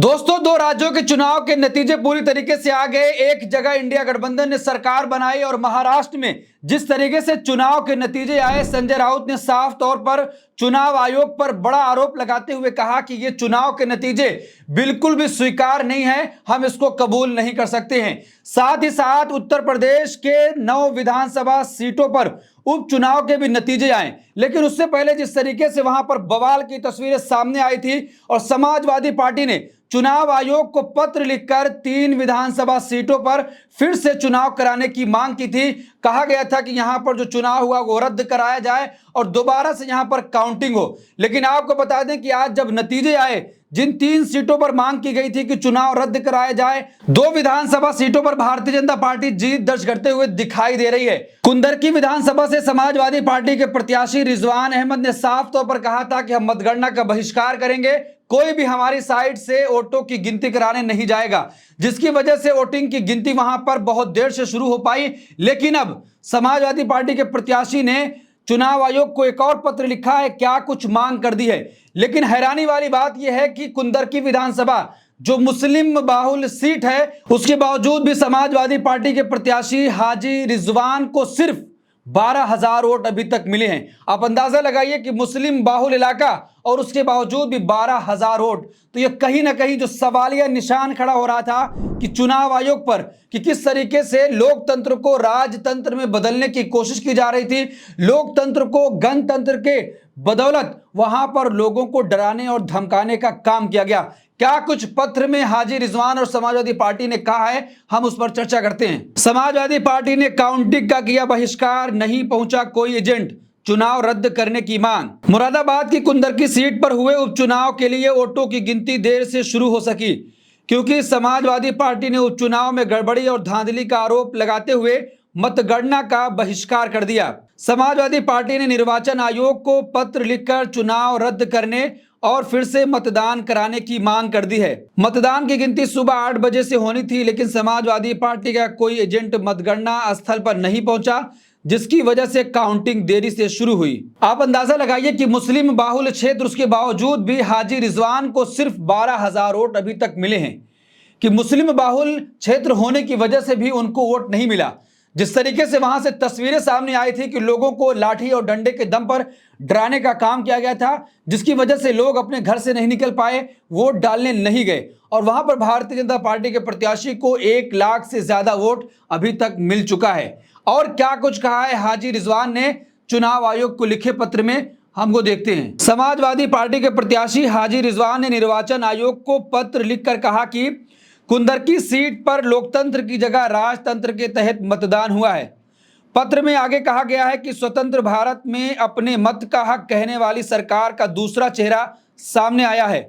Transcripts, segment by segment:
दोस्तों, दो राज्यों के चुनाव के नतीजे पूरी तरीके से आ गए। एक जगह इंडिया गठबंधन ने सरकार बनाई और महाराष्ट्र में जिस तरीके से चुनाव के नतीजे आए, संजय राउत ने साफ तौर पर चुनाव आयोग पर बड़ा आरोप लगाते हुए कहा कि ये चुनाव के नतीजे बिल्कुल भी स्वीकार नहीं है, हम इसको कबूल नहीं कर सकते हैं। साथ ही साथ उत्तर प्रदेश के 9 विधानसभा सीटों पर उपचुनाव के भी नतीजे आए, लेकिन उससे पहले जिस तरीके से वहां पर बवाल की तस्वीरें सामने आई थी और समाजवादी पार्टी ने चुनाव आयोग को पत्र लिखकर 3 विधानसभा सीटों पर फिर से चुनाव कराने की मांग की थी। कहा गया था कि यहां पर जो चुनाव हुआ वो रद्द कराया जाए और दोबारा से यहां पर काउंटिंग हो। लेकिन आपको बता दें कि आज जब नतीजे आए, जिन 3 सीटों पर मांग की गई थी कि चुनाव रद्द कराया जाए, 2 विधानसभा सीटों पर भारतीय जनता पार्टी जीत दर्ज करते हुए दिखाई दे रही है। कुंदरकी विधानसभा से समाजवादी पार्टी के प्रत्याशी रिजवान अहमद ने साफ तौर पर कहा था कि हम मतगणना का बहिष्कार करेंगे, कोई भी हमारी साइड से वोटों की गिनती कराने नहीं जाएगा, जिसकी वजह से वोटिंग की गिनती वहां पर बहुत देर से शुरू हो पाई। लेकिन अब समाजवादी पार्टी के प्रत्याशी ने चुनाव आयोग को एक और पत्र लिखा है, क्या कुछ मांग कर दी है। लेकिन हैरानी वाली बात यह है कि कुंदरकी विधानसभा जो मुस्लिम बाहुल सीट है, उसके बावजूद भी समाजवादी पार्टी के प्रत्याशी हाजी रिजवान को सिर्फ 12,000 वोट अभी तक मिले हैं। आप अंदाजा लगाइए कि मुस्लिम बाहुल इलाका और उसके बावजूद भी 12,000 वोट। तो ये कहीं ना कहीं जो सवालिया निशान खड़ा हो रहा था कि चुनाव आयोग पर कि किस तरीके से लोकतंत्र को राजतंत्र में बदलने की कोशिश की जा रही थी, लोकतंत्र को गणतंत्र के बदौलत वहां पर लोगों को डराने और धमकाने का काम किया गया। क्या कुछ पत्र में हाजी रिजवान और समाजवादी पार्टी ने कहा है, हम उस पर चर्चा करते हैं। समाजवादी पार्टी ने काउंटिंग का किया बहिष्कार, नहीं पहुंचा कोई एजेंट, चुनाव रद्द करने की मांग। मुरादाबाद की कुंदरकी सीट पर हुए उपचुनाव के लिए वोटों की गिनती देर से शुरू हो सकी, क्योंकि समाजवादी पार्टी ने उपचुनाव में गड़बड़ी और धांधली का आरोप लगाते हुए मतगणना का बहिष्कार कर दिया। समाजवादी पार्टी ने निर्वाचन आयोग को पत्र लिखकर चुनाव रद्द करने और फिर से मतदान कराने की मांग कर दी है। मतदान की गिनती सुबह 8 बजे से होनी थी, लेकिन समाजवादी पार्टी का कोई एजेंट मतगणना स्थल पर नहीं पहुंचा, जिसकी वजह से काउंटिंग देरी से शुरू हुई। आप अंदाजा लगाइए कि मुस्लिम बाहुल क्षेत्र, उसके बावजूद भी हाजी रिजवान को सिर्फ 12,000 वोट अभी तक मिले हैं कि मुस्लिम बाहुल क्षेत्र होने की वजह से भी उनको वोट नहीं मिला। जिस तरीके से वहां से तस्वीरें सामने आई थी कि लोगों को लाठी और डंडे के दम पर डराने का काम किया गया था, जिसकी वजह से लोग अपने घर से नहीं निकल पाए, वोट डालने नहीं गए। और वहां पर भारतीय जनता पार्टी के प्रत्याशी को 1 लाख से ज्यादा वोट अभी तक मिल चुका है। और क्या कुछ कहा है हाजी रिजवान ने चुनाव आयोग को लिखे पत्र में, हमको देखते हैं। समाजवादी पार्टी के प्रत्याशी हाजी रिजवान ने निर्वाचन आयोग को पत्र लिखकर कहा कि कुंदरकी सीट पर लोकतंत्र की जगह राजतंत्र के तहत मतदान हुआ है। पत्र में आगे कहा गया है कि स्वतंत्र भारत में अपने मत का हक कहने वाली सरकार का दूसरा चेहरा सामने आया है।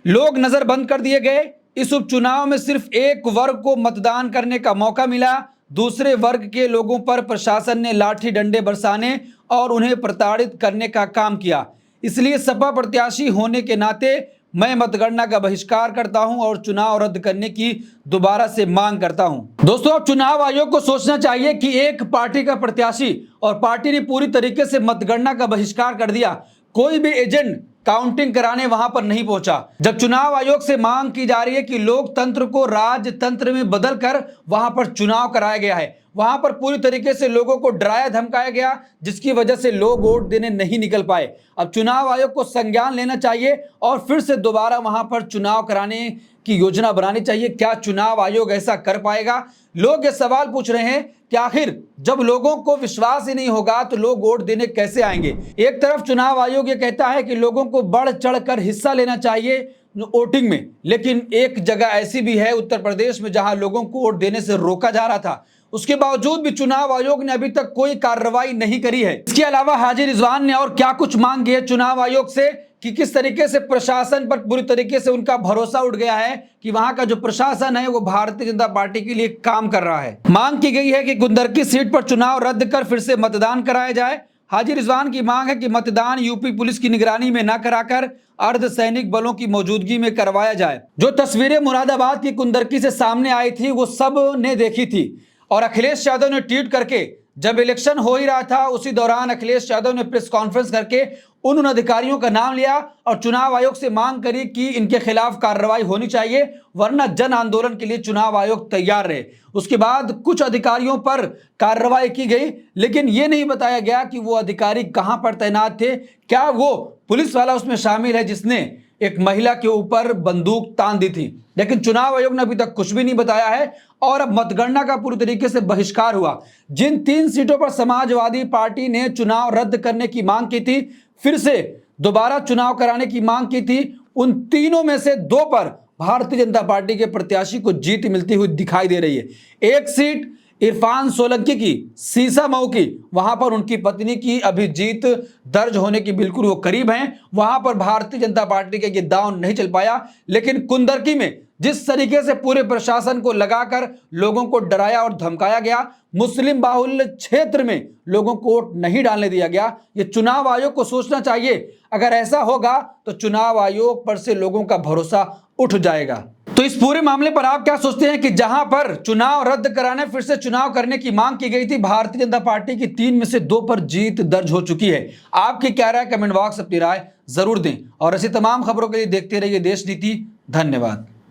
लोग नजरबंद कर दिए गए। इस उपचुनाव में सिर्फ एक वर्ग को मतदान करने का मौका मिला, दूसरे वर्ग के लोगों पर प्रशासन ने लाठी डंडे बरसाने और उन्हें प्रताड़ित करने का काम किया। इसलिए सपा प्रत्याशी होने के नाते मैं मतगणना का बहिष्कार करता हूं और चुनाव रद्द करने की दोबारा से मांग करता हूं। दोस्तों, अब चुनाव आयोग को सोचना चाहिए कि एक पार्टी का प्रत्याशी और पार्टी ने पूरी तरीके से मतगणना का बहिष्कार कर दिया, कोई भी एजेंट काउंटिंग कराने वहां पर नहीं पहुंचा। जब चुनाव आयोग से मांग की जा रही है कि लोकतंत्र को राजतंत्र में बदलकर वहां पर चुनाव कराया गया है, वहां पर पूरी तरीके से लोगों को डराया धमकाया गया, जिसकी वजह से लोग वोट देने नहीं निकल पाए। अब चुनाव आयोग को संज्ञान लेना चाहिए और फिर से दोबारा वहां पर चुनाव कराने की योजना बनानी चाहिए। क्या चुनाव आयोग ऐसा कर पाएगा? लोग ये सवाल पूछ रहे हैं कि आखिर जब लोगों को विश्वास ही नहीं होगा तो लोग वोट देने कैसे आएंगे। एक तरफ चुनाव आयोग ये कहता है कि लोगों को बढ़ चढ़कर हिस्सा लेना चाहिए वोटिंग में, लेकिन एक जगह ऐसी भी है उत्तर प्रदेश में जहां लोगों को वोट देने से रोका जा रहा था, उसके बावजूद भी चुनाव आयोग ने अभी तक कोई कार्रवाई नहीं करी है। इसके अलावा हाजी रिजवान ने और क्या कुछ मांग की है चुनाव आयोग से कि किस तरीके से प्रशासन पर पूरी तरीके से उनका भरोसा उठ गया है कि वहां का जो प्रशासन है वो भारतीय जनता पार्टी के लिए काम कर रहा है। मांग की गई है कि कुंदरकी सीट पर चुनाव रद्द कर फिर से मतदान कराया जाए। हाजी रिजवान की मांग है कि मतदान यूपी पुलिस की निगरानी में न कराकर अर्धसैनिक बलों की मौजूदगी में करवाया जाए। जो तस्वीरें मुरादाबाद की कुंदरकी से सामने आई थी वो सब ने देखी थी और अखिलेश यादव ने ट्वीट करके जब इलेक्शन हो ही रहा था उसी दौरान अखिलेश यादव ने प्रेस कॉन्फ्रेंस करके उन अधिकारियों का नाम लिया और चुनाव आयोग से मांग करी कि इनके खिलाफ कार्रवाई होनी चाहिए, वरना जन आंदोलन के लिए चुनाव आयोग तैयार रहे। उसके बाद कुछ अधिकारियों पर कार्रवाई की गई, लेकिन यह नहीं बताया गया कि वो अधिकारी कहां पर तैनात थे। क्या वो पुलिस वाला उसमें शामिल है जिसने एक महिला के ऊपर बंदूक तान दी थी? लेकिन चुनाव आयोग ने अभी तक कुछ भी नहीं बताया है और अब मतगणना का पूरी तरीके से बहिष्कार हुआ। जिन 3 सीटों पर समाजवादी पार्टी ने चुनाव रद्द करने की मांग की थी, फिर से दोबारा चुनाव कराने की मांग की थी, उन तीनों में से 2 पर भारतीय जनता पार्टी के प्रत्याशी को जीत मिलती हुई दिखाई दे रही है। एक सीट इरफान सोलंकी की सीसामऊ की, वहां पर उनकी पत्नी की अभी जीत दर्ज होने की बिल्कुल वो करीब हैं, वहां पर भारतीय जनता पार्टी का ये दांव नहीं चल पाया। लेकिन कुंदरकी में जिस तरीके से पूरे प्रशासन को लगाकर लोगों को डराया और धमकाया गया, मुस्लिम बाहुल्य क्षेत्र में लोगों को वोट नहीं डालने दिया गया, ये चुनाव आयोग को सोचना चाहिए। अगर ऐसा होगा तो चुनाव आयोग पर से लोगों का भरोसा उठ जाएगा। तो इस पूरे मामले पर आप क्या सोचते हैं कि जहां पर चुनाव रद्द कराने फिर से चुनाव करने की मांग की गई थी, भारतीय जनता पार्टी की 3 में से 2 पर जीत दर्ज हो चुकी है। आपकी क्या राय? कमेंट बॉक्स अपनी राय जरूर दें और ऐसी तमाम खबरों के लिए देखते रहिए देश नीति। धन्यवाद।